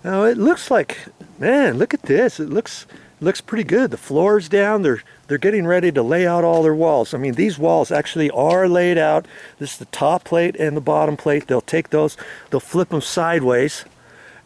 Now it looks like, man, look at this. It looks pretty good. The floor's down. They're getting ready to lay out all their walls. I mean, these walls actually are laid out. This is the top plate and the bottom plate. They'll take those, they'll flip them sideways,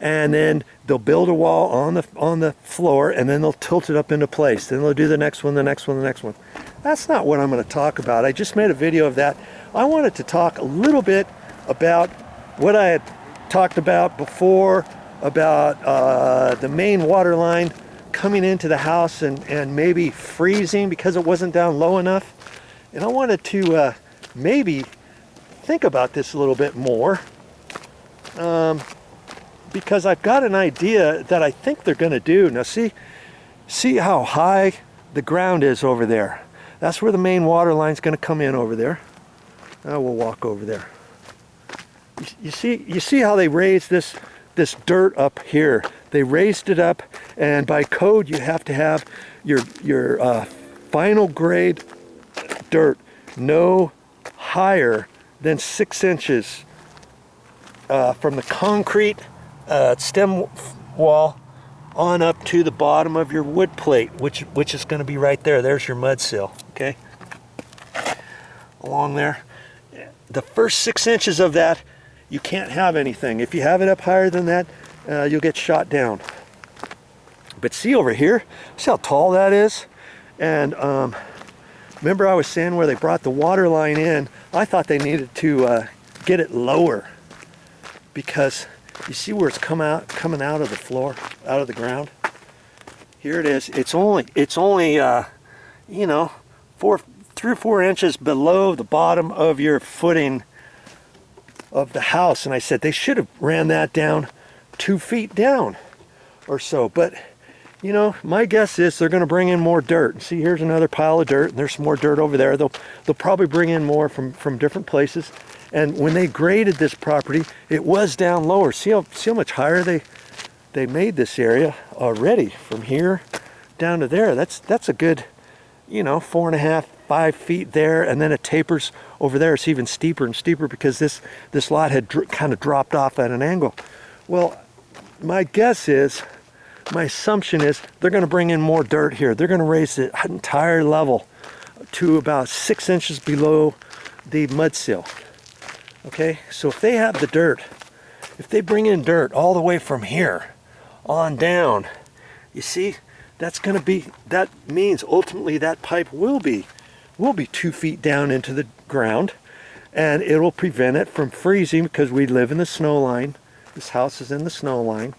and then they'll build a wall on the floor, and then they'll tilt it up into place. Then they'll do the next one, the next one, the next one. That's not what I'm going to talk about. I just made a video of that. I wanted to talk a little bit about what I had talked about before, about the main water line coming into the house and maybe freezing because it wasn't down low enough. And I wanted to maybe think about this a little bit more, because I've got an idea that I think they're going to do. Now see how high the ground is over there. That's where the main water line's going to come in over there. Now we'll walk over there. You see how they raised this dirt up here. They raised it up, and by code you have to have your final grade dirt no higher than 6 inches from the concrete stem wall on up to the bottom of your wood plate, which is going to be right there. There's your mud sill, okay? Along there. The first 6 inches of that, you can't have anything. If you have it up higher than that, you'll get shot down. But see over here, see how tall that is? And remember I was saying where they brought the water line in, I thought they needed to get it lower, because you see where it's coming out of the floor, out of the ground? Here it is. It's only you know, 3 or 4 inches below the bottom of your footing of the house. And I said they should have ran that down 2 feet down or so. But you know, my guess is they're going to bring in more dirt. See, here's another pile of dirt, and there's some more dirt over there. They'll probably bring in more from different places. And when they graded this property, it was down lower. See how much higher they made this area already, from here down to there. That's a good, you know, 4.5, 5 feet there, and then it tapers over there. It's even steeper and steeper because this lot had kind of dropped off at an angle. Well, my guess is, my assumption is, they're going to bring in more dirt here. They're going to raise the entire level to about 6 inches below the mud sill. Okay, so if they have the dirt, if they bring in dirt all the way from here on down, you see, that's going to be, that means ultimately that pipe will be 2 feet down into the ground, and it will prevent it from freezing, because we live in the snow line. This house is in the snow line,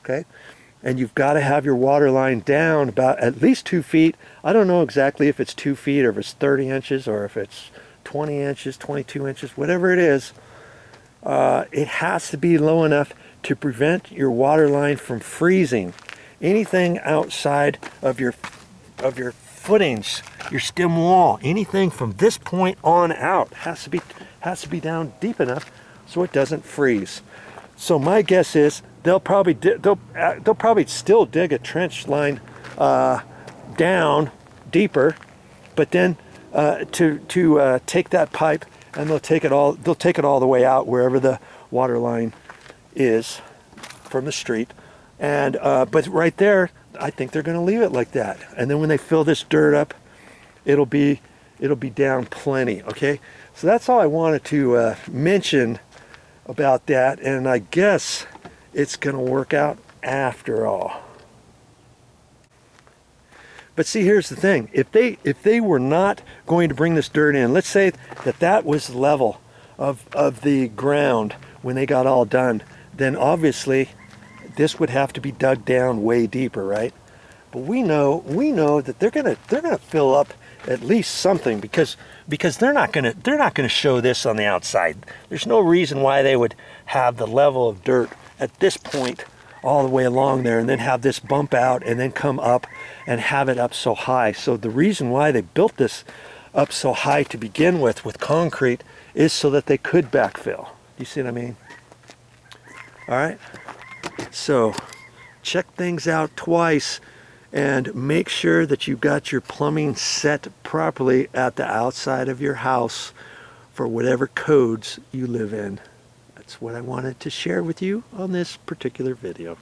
okay? And you've got to have your water line down about at least 2 feet. I don't know exactly if it's 2 feet or if it's 30 inches or if it's 20 inches, 22 inches, whatever it is. It has to be low enough to prevent your water line from freezing. Anything outside of your footings, your stem wall, anything from this point on out has to be down deep enough so it doesn't freeze. So my guess is they'll probably still dig a trench line down deeper, but then to take that pipe, and they'll take it all the way out wherever the water line is from the street. And but right there, I think they're going to leave it like that. And then when they fill this dirt up, it'll be down plenty. Okay, so that's all I wanted to mention about that. And I guess it's going to work out after all. But see, here's the thing. If they were not going to bring this dirt in, let's say that was the level of the ground when they got all done, then obviously this would have to be dug down way deeper, right? But we know that they're gonna fill up at least something, because they're not gonna show this on the outside. There's no reason why they would have the level of dirt at this point all the way along there and then have this bump out and then come up and have it up so high. So the reason why they built this up so high to begin with concrete is so that they could backfill. You see what I mean? All right, so check things out twice and make sure that you've got your plumbing set properly at the outside of your house for whatever codes you live in. That's That's what I wanted to share with you on this particular video.